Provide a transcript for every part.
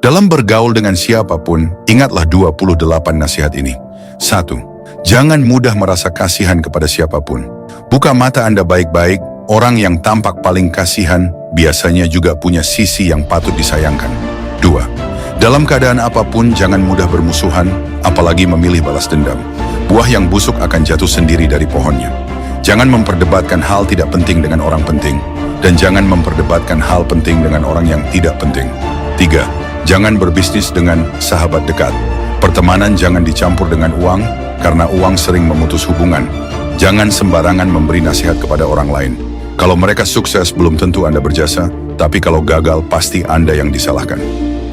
Dalam bergaul dengan siapapun, ingatlah 28 nasihat ini. 1. Jangan mudah merasa kasihan kepada siapapun. Buka mata Anda baik-baik, orang yang tampak paling kasihan biasanya juga punya sisi yang patut disayangkan. 2. Dalam keadaan apapun, jangan mudah bermusuhan, apalagi memilih balas dendam. Buah yang busuk akan jatuh sendiri dari pohonnya. Jangan memperdebatkan hal tidak penting dengan orang penting, dan jangan memperdebatkan hal penting dengan orang yang tidak penting. 3. Jangan berbisnis dengan sahabat dekat. Pertemanan jangan dicampur dengan uang, karena uang sering memutus hubungan. Jangan sembarangan memberi nasihat kepada orang lain. Kalau mereka sukses, belum tentu Anda berjasa, tapi kalau gagal, pasti Anda yang disalahkan.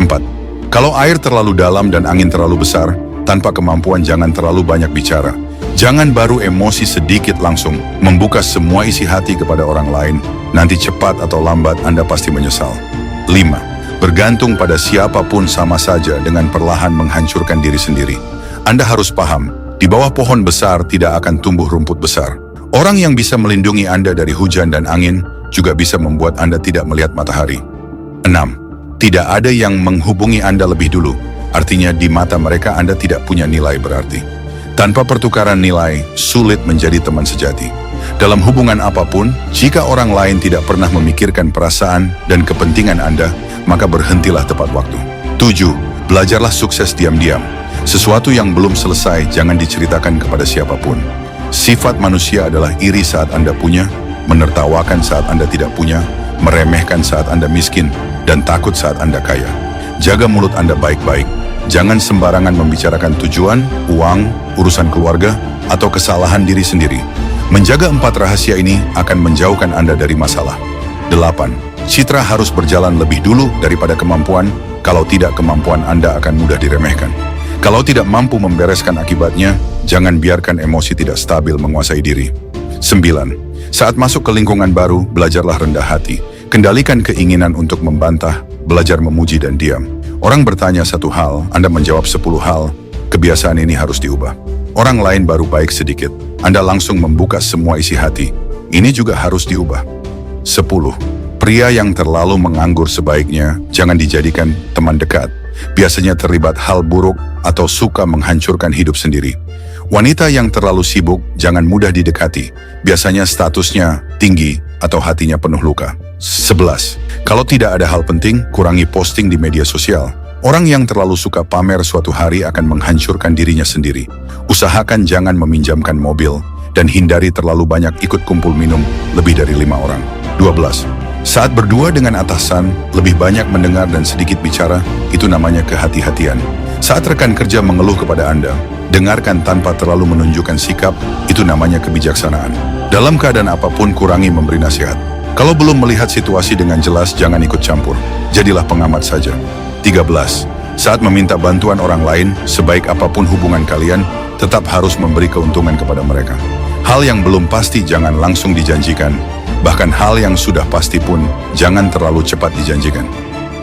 4. Kalau air terlalu dalam dan angin terlalu besar, tanpa kemampuan jangan terlalu banyak bicara. Jangan baru emosi sedikit langsung membuka semua isi hati kepada orang lain. Nanti cepat atau lambat Anda pasti menyesal. 5. Bergantung pada siapapun sama saja dengan perlahan menghancurkan diri sendiri. Anda harus paham, di bawah pohon besar tidak akan tumbuh rumput besar. Orang yang bisa melindungi Anda dari hujan dan angin juga bisa membuat Anda tidak melihat matahari. 6. Tidak ada yang menghubungi Anda lebih dulu, artinya di mata mereka Anda tidak punya nilai berarti. Tanpa pertukaran nilai, sulit menjadi teman sejati. Dalam hubungan apapun, jika orang lain tidak pernah memikirkan perasaan dan kepentingan Anda, maka berhentilah tepat waktu. 7. Belajarlah sukses diam-diam. Sesuatu yang belum selesai jangan diceritakan kepada siapapun. Sifat manusia adalah iri saat Anda punya, menertawakan saat Anda tidak punya, meremehkan saat Anda miskin, dan takut saat Anda kaya. Jaga mulut Anda baik-baik. Jangan sembarangan membicarakan tujuan, uang, urusan keluarga, atau kesalahan diri sendiri. Menjaga 4 rahasia ini akan menjauhkan Anda dari masalah. 8. Citra harus berjalan lebih dulu daripada kemampuan, kalau tidak kemampuan Anda akan mudah diremehkan. Kalau tidak mampu membereskan akibatnya, jangan biarkan emosi tidak stabil menguasai diri. 9. Saat masuk ke lingkungan baru, belajarlah rendah hati. Kendalikan keinginan untuk membantah, belajar memuji dan diam. Orang bertanya satu hal, Anda menjawab 10 hal. Kebiasaan ini harus diubah. Orang lain baru baik sedikit, Anda langsung membuka semua isi hati. Ini juga harus diubah. 10. Pria yang terlalu menganggur sebaiknya jangan dijadikan teman dekat. Biasanya terlibat hal buruk atau suka menghancurkan hidup sendiri. Wanita yang terlalu sibuk jangan mudah didekati. Biasanya statusnya tinggi atau hatinya penuh luka. 11. Kalau tidak ada hal penting, kurangi posting di media sosial. Orang yang terlalu suka pamer suatu hari akan menghancurkan dirinya sendiri. Usahakan jangan meminjamkan mobil dan hindari terlalu banyak ikut kumpul minum lebih dari 5 orang. 12. Saat berdua dengan atasan, lebih banyak mendengar dan sedikit bicara, itu namanya kehati-hatian. Saat rekan kerja mengeluh kepada Anda, dengarkan tanpa terlalu menunjukkan sikap, itu namanya kebijaksanaan. Dalam keadaan apapun, kurangi memberi nasihat. Kalau belum melihat situasi dengan jelas, jangan ikut campur. Jadilah pengamat saja. 13. Saat meminta bantuan orang lain, sebaik apapun hubungan kalian, tetap harus memberi keuntungan kepada mereka. Hal yang belum pasti jangan langsung dijanjikan. Bahkan hal yang sudah pasti pun jangan terlalu cepat dijanjikan.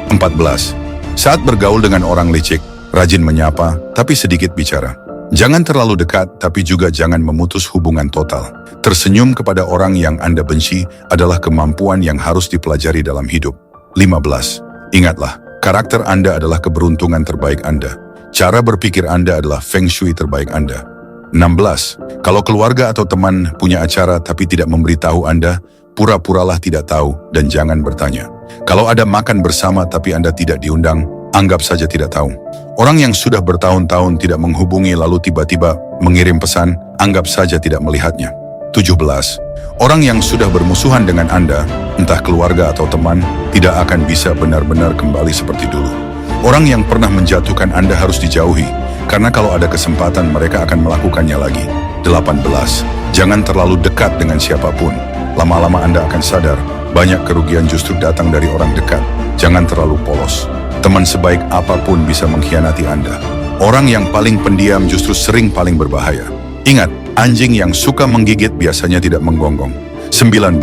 14. Saat bergaul dengan orang licik, rajin menyapa tapi sedikit bicara. Jangan terlalu dekat tapi juga jangan memutus hubungan total. Tersenyum kepada orang yang Anda benci adalah kemampuan yang harus dipelajari dalam hidup. 15. Ingatlah, karakter Anda adalah keberuntungan terbaik Anda. Cara berpikir Anda adalah feng shui terbaik Anda. 16. Kalau keluarga atau teman punya acara tapi tidak memberitahu Anda, pura-puralah tidak tahu dan jangan bertanya. Kalau ada makan bersama tapi Anda tidak diundang, anggap saja tidak tahu. Orang yang sudah bertahun-tahun tidak menghubungi lalu tiba-tiba mengirim pesan, anggap saja tidak melihatnya. 17. Orang yang sudah bermusuhan dengan Anda, entah keluarga atau teman, tidak akan bisa benar-benar kembali seperti dulu. Orang yang pernah menjatuhkan Anda harus dijauhi, karena kalau ada kesempatan mereka akan melakukannya lagi. 18. Jangan terlalu dekat dengan siapapun. Lama-lama Anda akan sadar, banyak kerugian justru datang dari orang dekat. Jangan terlalu polos. Teman sebaik apapun bisa mengkhianati Anda. Orang yang paling pendiam justru sering paling berbahaya. Ingat, anjing yang suka menggigit biasanya tidak menggonggong. 19.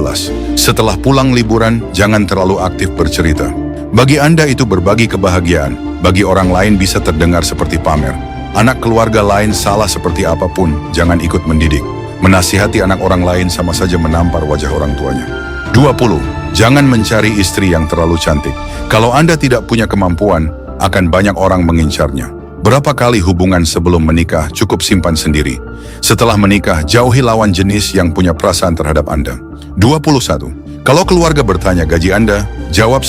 Setelah pulang liburan, jangan terlalu aktif bercerita. Bagi Anda itu berbagi kebahagiaan, bagi orang lain bisa terdengar seperti pamer. Anak keluarga lain salah seperti apapun, jangan ikut mendidik. Menasihati anak orang lain sama saja menampar wajah orang tuanya. 20. Jangan mencari istri yang terlalu cantik. Kalau Anda tidak punya kemampuan, akan banyak orang mengincarnya. Berapa kali hubungan sebelum menikah cukup simpan sendiri. Setelah menikah, jauhi lawan jenis yang punya perasaan terhadap Anda. 21. Kalau keluarga bertanya gaji Anda, jawab